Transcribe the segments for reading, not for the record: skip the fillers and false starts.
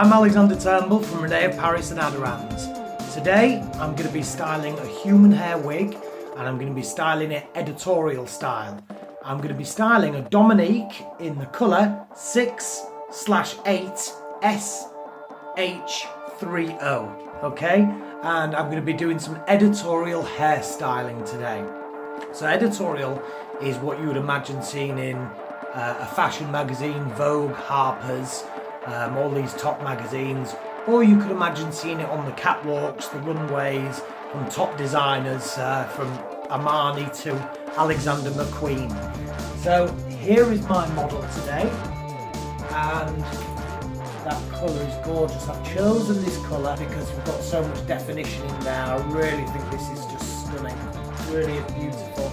I'm Alexander Turnbull from René, Paris and Aderans. Today I'm going to be styling a human hair wig and I'm going to be styling it editorial style. I'm going to be styling a Dominique in the colour 6/8SH30, okay? And I'm going to be doing some editorial hair styling today. So editorial is what you would imagine seeing in a fashion magazine, Vogue, Harper's, all these top magazines, or you could imagine seeing it on the catwalks, the runways, from top designers, from Amore to Alexander McQueen. So here is my model today, and that colour is gorgeous. I've chosen this colour because we've got so much definition in there. I really think this is just stunning, really beautiful.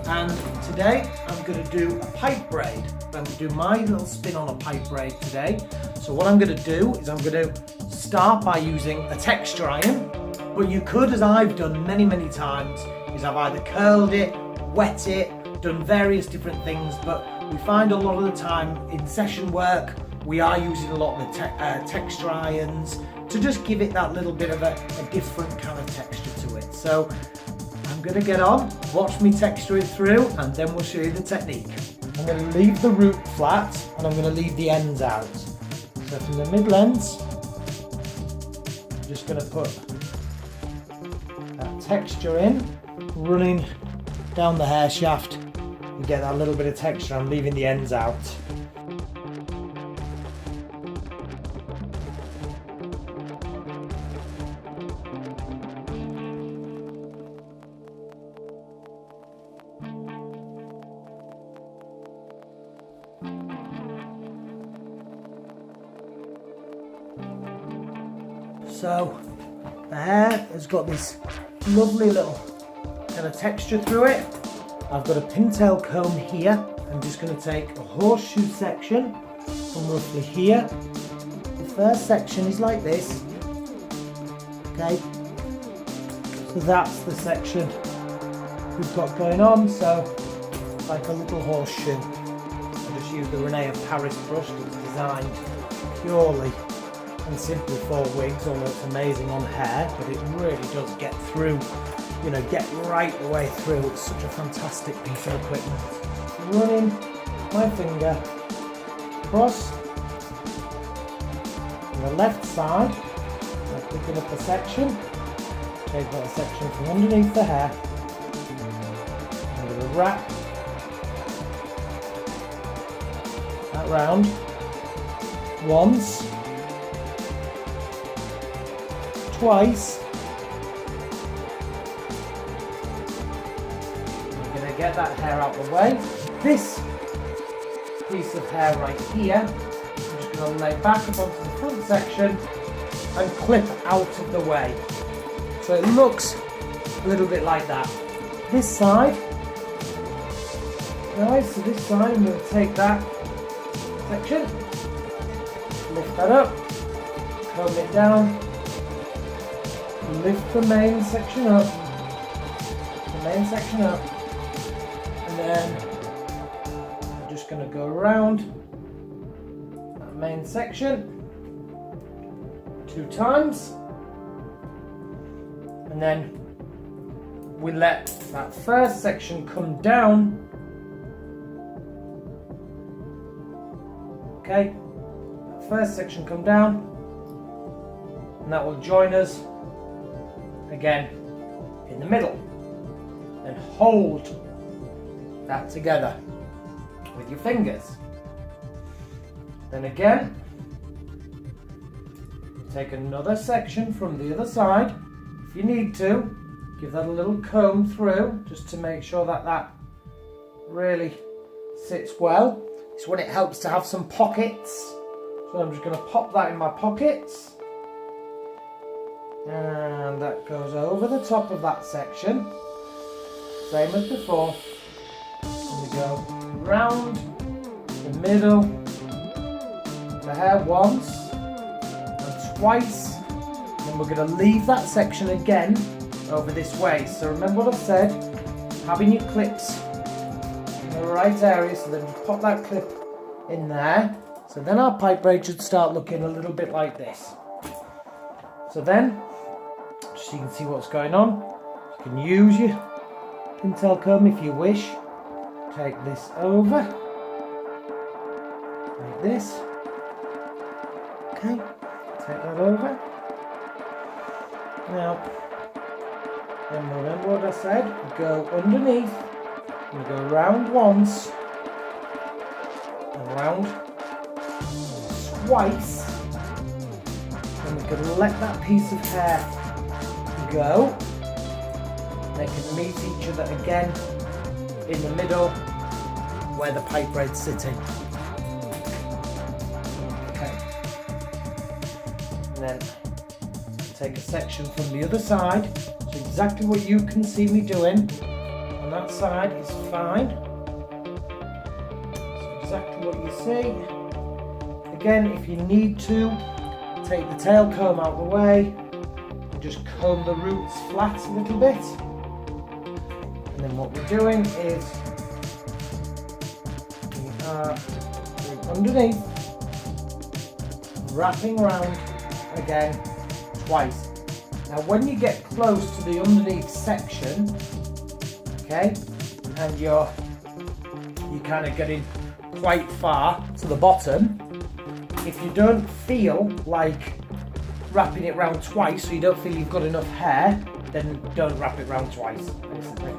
And today I'm going to do a pipe braid. I'm going to do my little spin on a pipe braid today. So what I'm going to do is I'm going to start by using a texture iron, but you could, as I've done many times, is I've either curled it, wet it, done various different things, but we find a lot of the time in session work we are using a lot of the texture irons to just give it that little bit of a different kind of texture to it. So I'm going to get on, watch me texture it through, and then we'll show you the technique. I'm going to leave the root flat and I'm going to leave the ends out. So from the middle ends, I'm just going to put that texture in, running down the hair shaft and get that little bit of texture. I'm leaving the ends out. So the hair has got this lovely little kind of texture through it. I've got a pintail comb here. I'm just going to take a horseshoe section from roughly here. The first section is like this. Okay, so that's the section we've got going on. So like a little horseshoe. I just used the René of Paris brush that's designed purely and simply for wigs, although it's amazing on hair, but it really does get through, you know, get right the way through. It's such a fantastic piece of equipment. Running my finger across on the left side, I'm picking up a section, take that section from underneath the hair, I'm going to wrap that round once, twice. I'm going to get that hair out of the way. This piece of hair right here, I'm just going to lay back up onto the front section and clip out of the way. So it looks a little bit like that. This side, guys, so this side I'm going to take that section, lift that up, comb it down, lift the main section up, and then I'm just going to go around that main section 2 times, and then we let that first section come down. Okay, that first section come down, and that will join us again in the middle, and hold that together with your fingers. Then again, take another section from the other side. If you need to, give that a little comb through just to make sure that that really sits well. It's when it helps to have some pockets. So I'm just going to pop that in my pockets. And that goes over the top of that section, same as before. And we go round the middle, the hair once and twice. Then we're going to leave that section again over this way. So remember what I said, having your clips in the right area, so then you pop that clip in there, So then our pipe braid should start looking a little bit like this. So then, just so you can see what's going on, you can use your pintail comb if you wish. Take this over, like this. Okay, take that over. Now, then remember what I said, go underneath, and go round once, and round twice, and we're going to let that piece of hair go. They can meet each other again in the middle where the pipe braid's sitting. Okay. And then take a section from the other side. So exactly what you can see me doing on that side is fine. So exactly what you see. Again, if you need to, take the tail comb out of the way and just comb the roots flat a little bit. And then what we're doing is we are going underneath, wrapping around again twice. Now when you get close to the underneath section, okay, and you're kind of getting quite far to the bottom, if you don't feel like wrapping it round twice, so you don't feel you've got enough hair, then don't wrap it round twice, basically.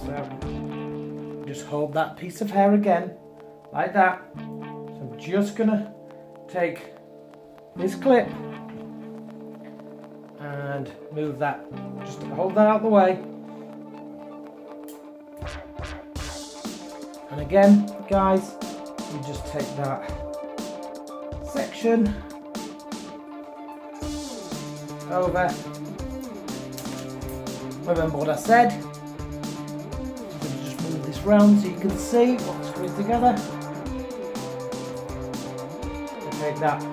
So just hold that piece of hair again, like that. So I'm just gonna take this clip and move that, just hold that out of the way. And again, guys, you just take that section over. Remember what I said. I'm going to just move this round so you can see what's going together. So take that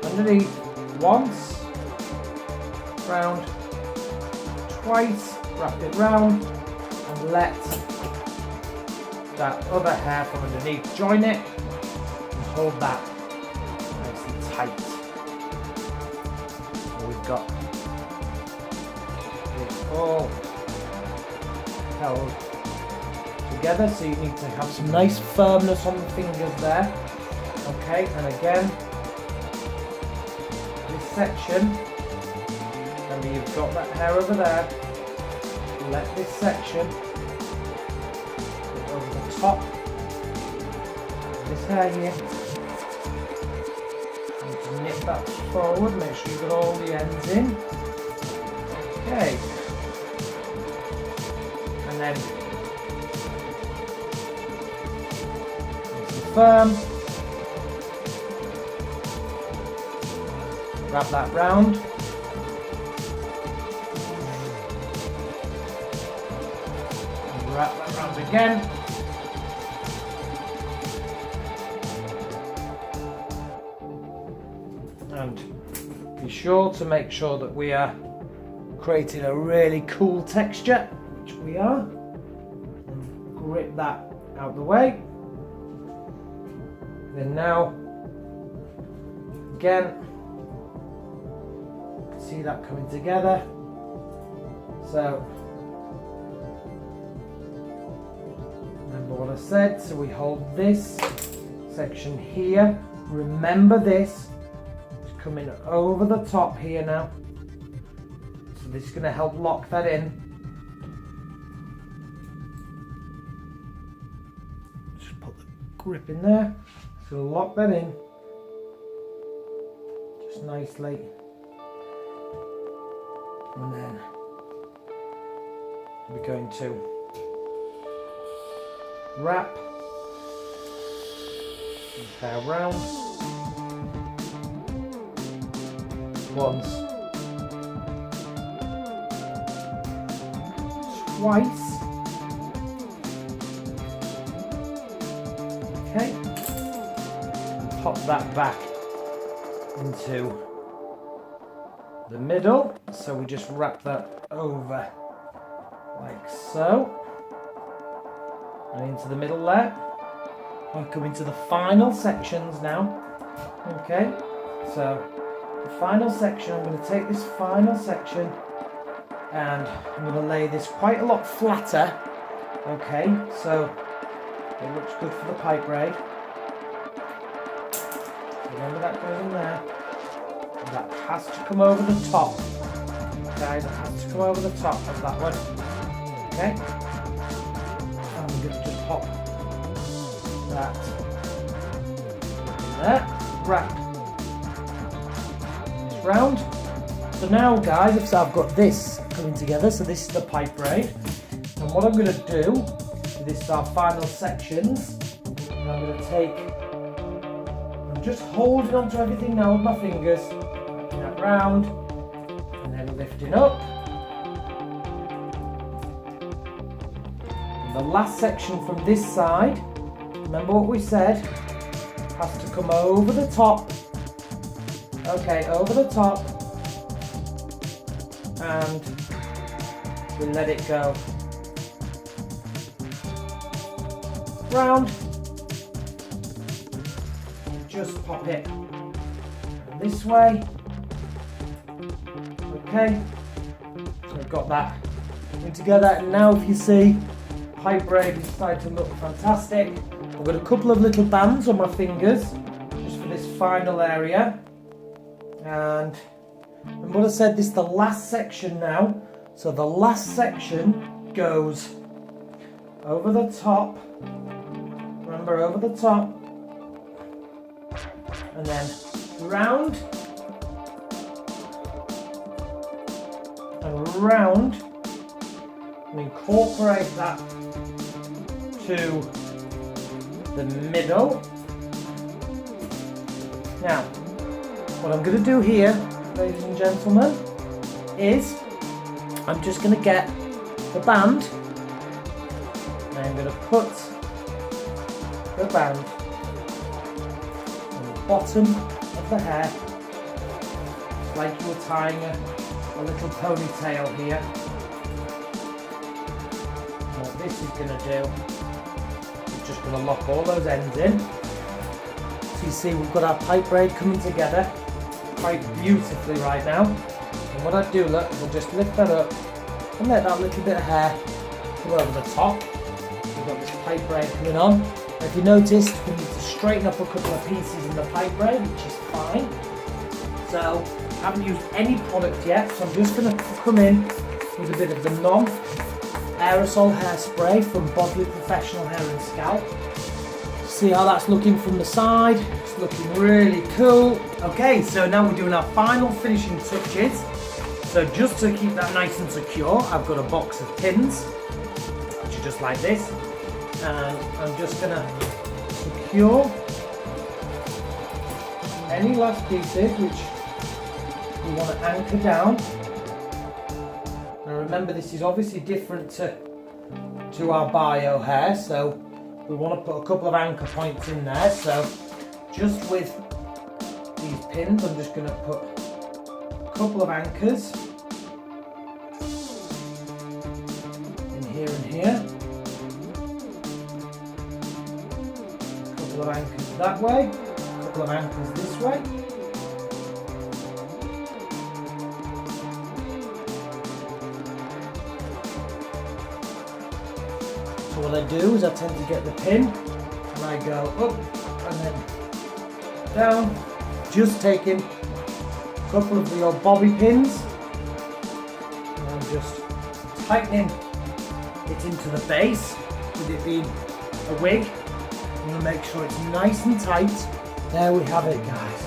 underneath once, round twice, wrap it round, and let that other hair from underneath join it, and hold that nice and tight. So we've got it all held together, so you need to have some nice firmness on the fingers there. Okay, and again, this section, remember you've got that hair over there, let this section go over the top of this hair here. You need to knit that forward, make sure you've got all the ends in. Okay. And then nice and firm. Wrap that round. And wrap that round again. And be sure to make sure that we are creating a really cool texture, which we are. And grip that out of the way. Then now, again, see that coming together. So remember what I said, so we hold this section here. Remember this, it's coming over the top here now. So this is going to help lock that in. Just put the grip in there. So lock that in just nicely. And then we're going to wrap this hair round once, twice, okay, and pop that back into the middle, so we just wrap that over like so, and into the middle there. I'm coming to the final sections now. Okay, so the final section, I'm going to take this final section and I'm going to lay this quite a lot flatter. Okay, so it looks good for the pipe braid. Remember that goes in there. And that has to come over the top. Guys, that has to come over the top of that one. Okay, I'm going to just pop that in there. Wrap this round. So now, guys, I've got this coming together. So this is the pipe braid, and what I'm going to do with this our final sections, I'm going to take. I'm just holding onto everything now with my fingers, wrapping that round, and then lifting up. And the last section from this side. Remember what we said? Has to come over the top. Okay, over the top, and we let it go round. Just pop it this way. Okay, so we've got that in together, and now if you see, pipe braid is starting to look fantastic. I've got a couple of little bands on my fingers just for this final area, and what I said, this is the last section now. So the last section goes over the top, remember, over the top, and then round and round, and incorporate that to the middle. Now, what I'm going to do here, ladies and gentlemen, is I'm just going to get the band, and I'm going to put the band on the bottom of the hair, like you were tying a little ponytail here. And what this is going to do, it's just going to lock all those ends in. So you see, we've got our pipe braid coming together quite beautifully right now. And what I do, look, is I'll just lift that up and let that little bit of hair go over the top. We've got this pipe braid coming on. Now, if you noticed, we need to straighten up a couple of pieces in the pipe braid, which is fine. So I haven't used any product yet, so I'm just going to come in with a bit of the non-aerosol hairspray from Bosley Professional Hair and Scalp. See how that's looking from the side. It's looking really cool. Okay, so now we're doing our final finishing touches. So just to keep that nice and secure, I've got a box of pins, which are just like this, and I'm just going to secure any last pieces which we want to anchor down. Now remember, this is obviously different to our bio hair, so we want to put a couple of anchor points in there. So just with these pins, I'm just going to put a couple of anchors in here and here, a couple of anchors that way, a couple of anchors this way. So what I do is I tend to get the pin and I go up and then down, just taking a couple of the old bobby pins, and I'm just tightening it into the base with it being a wig. I'm going to make sure it's nice and tight. There we have it, guys.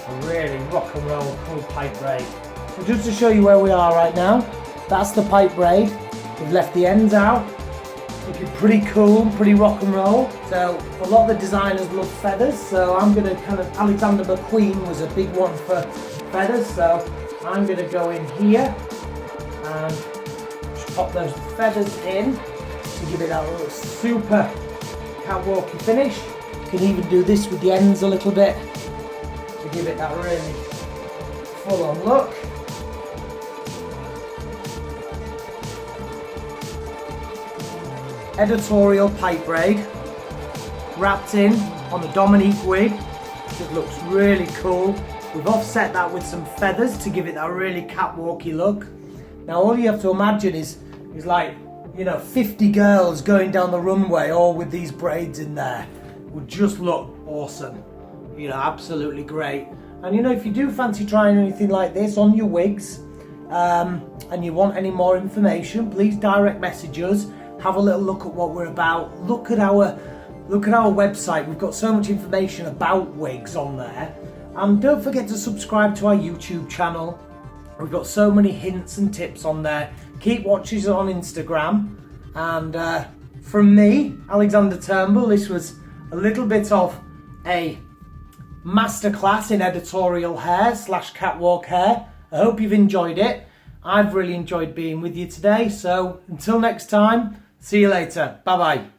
A really rock and roll cool pipe braid. So just to show you where we are right now, that's the pipe braid. We've left the ends out. Looking pretty cool, pretty rock and roll. So a lot of the designers love feathers, so I'm going to kind of, Alexander McQueen was a big one for feathers, so I'm going to go in here and just pop those feathers in to give it that little super catwalky finish. You can even do this with the ends a little bit to give it that really full on look. Editorial pipe braid. wrapped in on the Dominique wig. It looks really cool. We've offset that with some feathers to give it that really catwalky look. Now all you have to imagine is like, you know, 50 girls going down the runway all with these braids in there. Would just look awesome. You know, absolutely great. And you know, if you do fancy trying anything like this on your wigs, and you want any more information, please direct message us. Have a little look at what we're about. Look at our website. We've got so much information about wigs on there. And don't forget to subscribe to our YouTube channel. We've got so many hints and tips on there. Keep watching us on Instagram. And from me, Alexander Turnbull, this was a little bit of a masterclass in editorial hair / catwalk hair. I hope you've enjoyed it. I've really enjoyed being with you today. So until next time, see you later. Bye bye.